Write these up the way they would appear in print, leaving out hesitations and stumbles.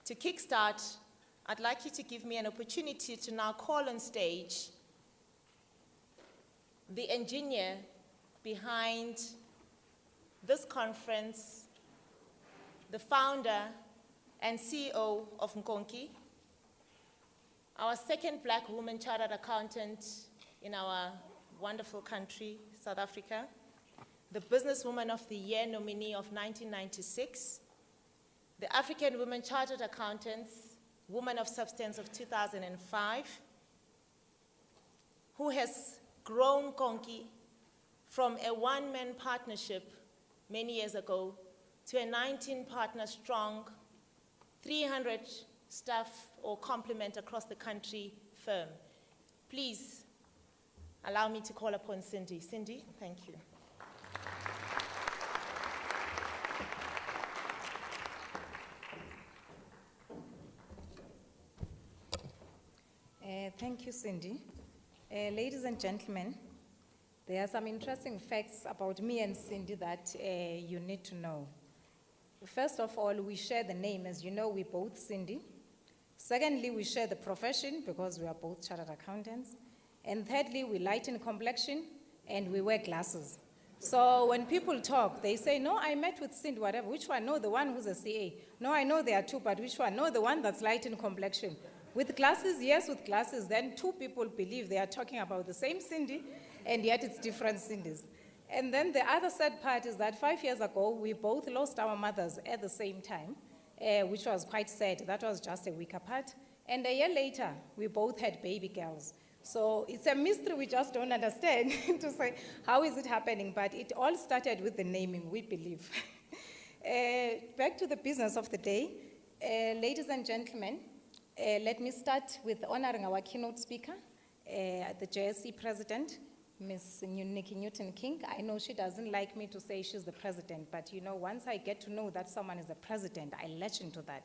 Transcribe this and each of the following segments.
To kickstart, I'd like you to give me an opportunity to now call on stage the engineer behind this conference, the founder and CEO of Nkonki, our second black woman chartered accountant in our wonderful country, South Africa, the Businesswoman of the Year nominee of 1996, the African Women Chartered Accountants, Woman of Substance of 2005, who has grown Nkonki from a one-man partnership many years ago to a 19-partner strong, 300 staff or complement across the country firm. Please allow me to call upon Cindy. Cindy, thank you. Thank you, Cindy. Ladies and gentlemen, there are some interesting facts about me and Cindy that you need to know. First of all, we share the name. As you know, we're both Cindy. Secondly, we share the profession because we are both chartered accountants. And thirdly, we light in complexion and we wear glasses. So when people talk, they say, no, I met with Cindy, whatever. Which one? No, the one who's a CA. No, I know there are two, but which one? No, the one that's light in complexion. With glasses, yes, with glasses, then two people believe they are talking about the same Cindy, and yet it's different Cindy's. And then the other sad part is that 5 years ago, we both lost our mothers at the same time, which was quite sad. That was just a week apart. And a year later, we both had baby girls. So it's a mystery we just don't understand to say, how is it happening? But it all started with the naming, we believe. Back to the business of the day. Ladies and gentlemen, let me start with honoring our keynote speaker, the JSC president, Ms. Nikki Newton-King. I know she doesn't like me to say she's the president, but you know, once I get to know that someone is a president, I latch into that.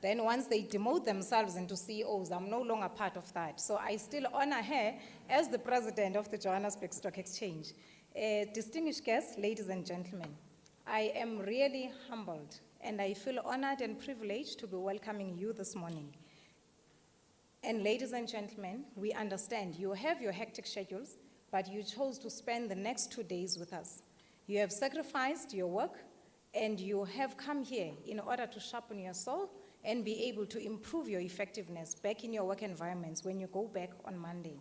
Then once they demote themselves into CEOs, I'm no longer part of that. So I still honor her as the president of the Johannesburg Stock Exchange. Distinguished guests, ladies and gentlemen, I am really humbled and I feel honored and privileged to be welcoming you this morning. And ladies and gentlemen, we understand you have your hectic schedules, but you chose to spend the next 2 days with us. You have sacrificed your work, and you have come here in order to sharpen your soul and be able to improve your effectiveness back in your work environments when you go back on Monday.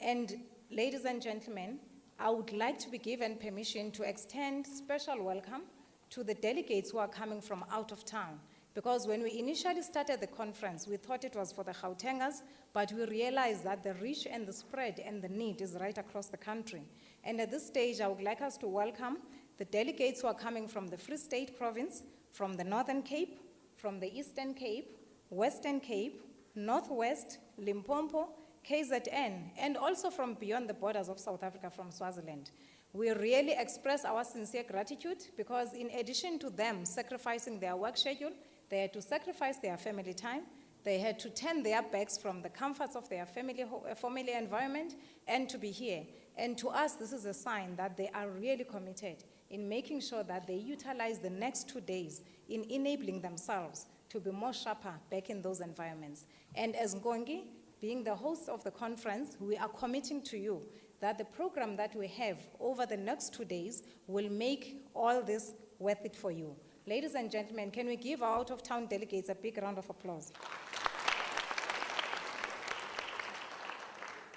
And ladies and gentlemen, I would like to be given permission to extend special welcome to the delegates who are coming from out of town. Because when we initially started the conference, we thought it was for the Gautengers, but we realized that the reach and the spread and the need is right across the country. And at this stage, I would like us to welcome the delegates who are coming from the Free State Province, from the Northern Cape, from the Eastern Cape, Western Cape, Northwest, Limpopo, KZN, and also from beyond the borders of South Africa, from Swaziland. We really express our sincere gratitude because in addition to them sacrificing their work schedule, they had to sacrifice their family time. They had to turn their backs from the comforts of their family environment and to be here. And to us, this is a sign that they are really committed in making sure that they utilize the next 2 days in enabling themselves to be more sharper back in those environments. And as Nkonki, being the host of the conference, we are committing to you that the program that we have over the next 2 days will make all this worth it for you. Ladies and gentlemen, can we give our out-of-town delegates a big round of applause?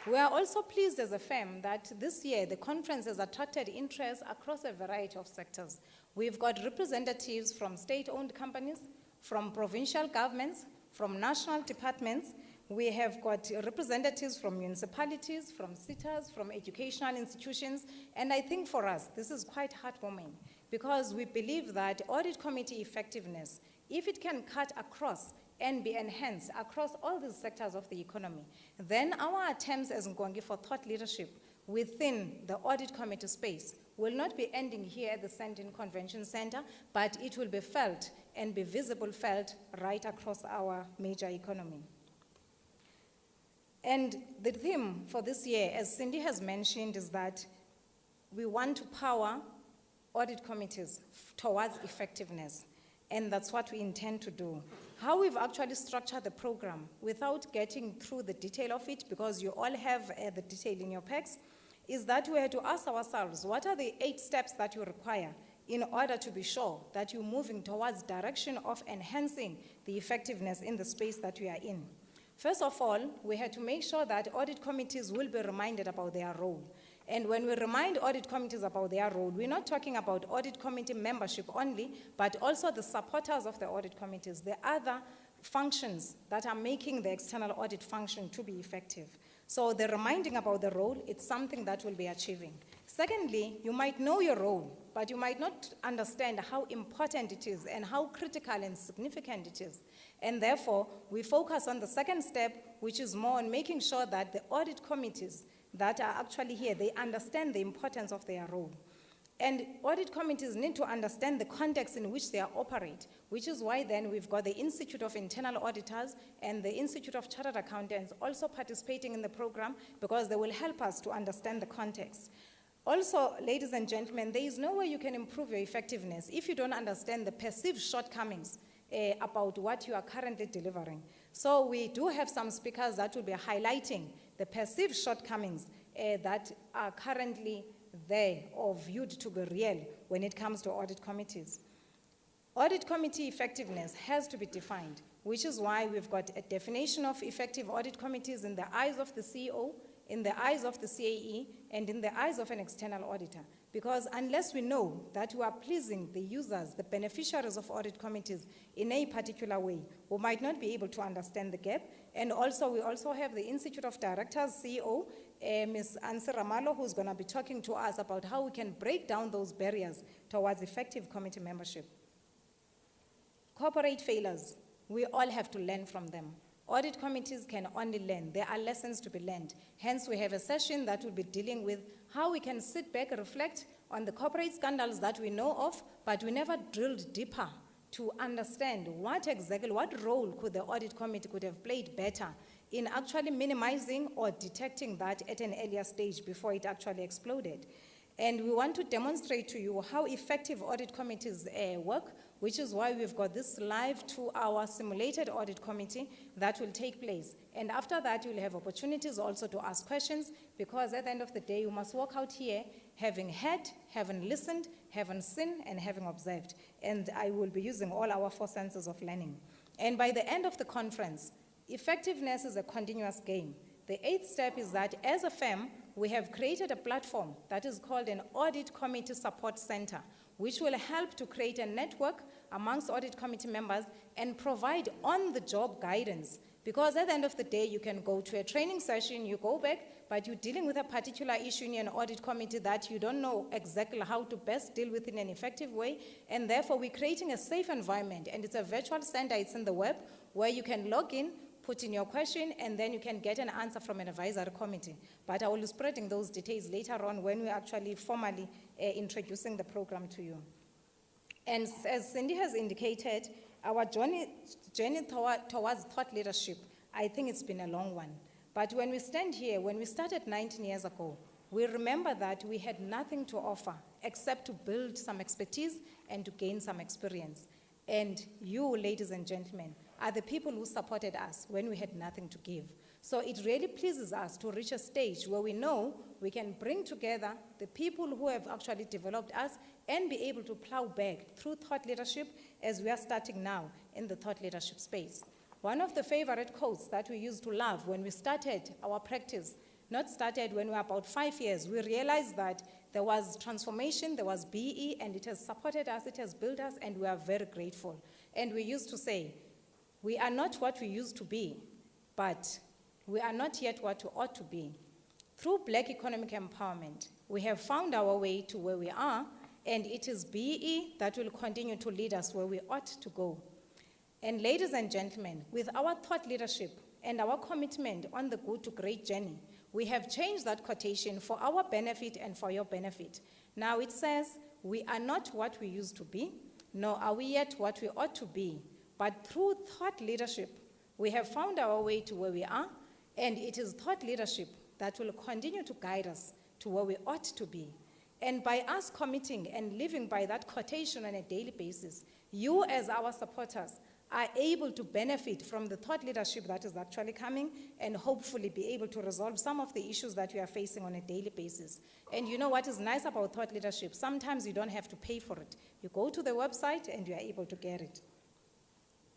We are also pleased as a firm that this year the conference has attracted interest across a variety of sectors. We've got representatives from state-owned companies, from provincial governments, from national departments. We have got representatives from municipalities, from cities, from educational institutions, and I think for us, this is quite heartwarming because we believe that audit committee effectiveness, if it can cut across and be enhanced across all these sectors of the economy, then our attempts as Nkonki for thought leadership within the audit committee space will not be ending here at the Sandton Convention Center, but it will be felt and be visible felt right across our major economy. And the theme for this year, as Cindy has mentioned, is that we want to power audit committees towards effectiveness. And that's what we intend to do. How we've actually structured the program without getting through the detail of it, because you all have the detail in your packs, is that we had to ask ourselves, what are the 8 steps that you require in order to be sure that you're moving towards direction of enhancing the effectiveness in the space that we are in? First of all, we had to make sure that audit committees will be reminded about their role. And when we remind audit committees about their role, we're not talking about audit committee membership only, but also the supporters of the audit committees, the other functions that are making the external audit function to be effective. So the reminding about the role, it's something that we'll be achieving. Secondly, you might know your role, but you might not understand how important it is and how critical and significant it is. And therefore, we focus on the second step, which is more on making sure that the audit committees that are actually here, they understand the importance of their role. And audit committees need to understand the context in which they operate, which is why then we've got the Institute of Internal Auditors and the Institute of Chartered Accountants also participating in the program, because they will help us to understand the context. Also, ladies and gentlemen, there is no way you can improve your effectiveness if you don't understand the perceived shortcomings about what you are currently delivering. So we do have some speakers that will be highlighting the perceived shortcomings that are currently there or viewed to be real when it comes to audit committees. Audit committee effectiveness has to be defined, which is why we've got a definition of effective audit committees in the eyes of the CEO, in the eyes of the CAE, and in the eyes of an external auditor. Because unless we know that we are pleasing the users, the beneficiaries of audit committees in a particular way, we might not be able to understand the gap. And also, we also have the Institute of Directors CEO, Ms. Ansi Ramalo, who's going to be talking to us about how we can break down those barriers towards effective committee membership. Corporate failures, we all have to learn from them. Audit committees can only learn. There are lessons to be learned. Hence, we have a session that will be dealing with how we can sit back and reflect on the corporate scandals that we know of, but we never drilled deeper to understand what role could the audit committee could have played better in actually minimizing or detecting that at an earlier stage before it actually exploded. And we want to demonstrate to you how effective audit committees work, which is why we've got this live 2-hour simulated audit committee that will take place. And after that, you'll have opportunities also to ask questions, because at the end of the day, you must walk out here having heard, having listened, having seen, and having observed. And I will be using all our 4 senses of learning. And by the end of the conference, effectiveness is a continuous game. The 8th step is that as a firm, we have created a platform that is called an Audit Committee Support Center, which will help to create a network amongst audit committee members and provide on-the-job guidance. Because at the end of the day, you can go to a training session, you go back, but you're dealing with a particular issue in an audit committee that you don't know exactly how to best deal with in an effective way, and therefore we're creating a safe environment, and it's a virtual center, it's in the web, where you can log in, put in your question, and then you can get an answer from an advisory committee. But I will be spreading those details later on when we're actually formally introducing the program to you. And as Cindy has indicated, our journey towards thought leadership, I think it's been a long one. But when we stand here, when we started 19 years ago, we remember that we had nothing to offer except to build some expertise and to gain some experience. And you, ladies and gentlemen, are the people who supported us when we had nothing to give. So it really pleases us to reach a stage where we know we can bring together the people who have actually developed us and be able to plow back through thought leadership as we are starting now in the thought leadership space. One of the favorite quotes that we used to love when we started our practice, not started when we were about 5 years, we realized that there was transformation, there was BE, and it has supported us, it has built us, and we are very grateful. And we used to say, we are not what we used to be, but we are not yet what we ought to be. Through Black economic empowerment, we have found our way to where we are, and it is BE that will continue to lead us where we ought to go. And ladies and gentlemen, with our thought leadership and our commitment on the good to great journey, we have changed that quotation for our benefit and for your benefit. Now it says, we are not what we used to be, nor are we yet what we ought to be. But through thought leadership, we have found our way to where we are, and it is thought leadership that will continue to guide us to where we ought to be. And by us committing and living by that quotation on a daily basis, you as our supporters are able to benefit from the thought leadership that is actually coming and hopefully be able to resolve some of the issues that we are facing on a daily basis. And you know what is nice about thought leadership? Sometimes you don't have to pay for it. You go to the website and you are able to get it.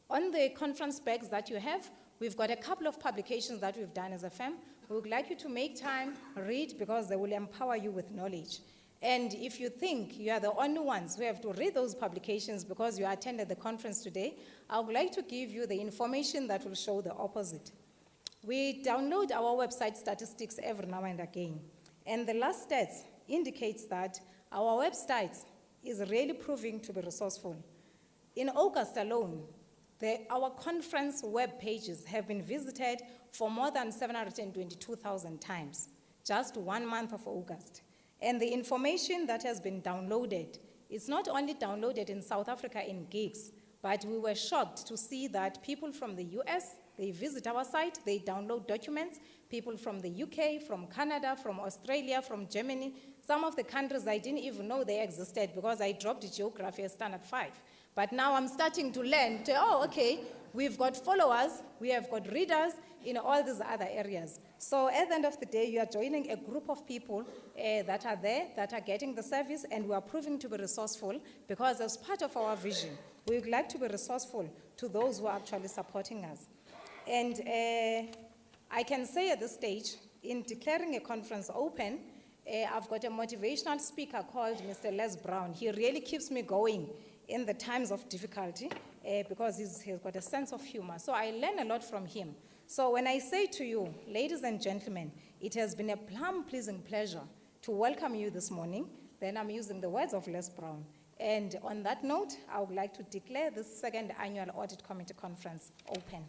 On the conference bags that you have, we've got a couple of publications that we've done as a firm. We would like you to make time, read, because they will empower you with knowledge. And if you think you are the only ones who have to read those publications because you attended the conference today, I would like to give you the information that will show the opposite. We download our website statistics every now and again. And the last stats indicates that our website is really proving to be resourceful. In August alone, our conference web pages have been visited for more than 722,000 times, just 1 month of August. And the information that has been downloaded, it's not only downloaded in South Africa in gigs, but we were shocked to see that people from the US, they visit our site, they download documents, people from the UK, from Canada, from Australia, from Germany, some of the countries I didn't even know they existed because I dropped geography as standard 5. But now I'm starting to learn, oh, okay, we've got followers, we have got readers in all these other areas. So at the end of the day, you are joining a group of people that are there, that are getting the service, and we are proving to be resourceful because as part of our vision, we would like to be resourceful to those who are actually supporting us. And I can say at this stage, in declaring a conference open, I've got a motivational speaker called Mr. Les Brown. He really keeps me going in the times of difficulty because he's got a sense of humor. So I learn a lot from him. So when I say to you, ladies and gentlemen, it has been a plum-pleasing pleasure to welcome you this morning, then I'm using the words of Les Brown. And on that note, I would like to declare this second annual Audit Committee Conference open.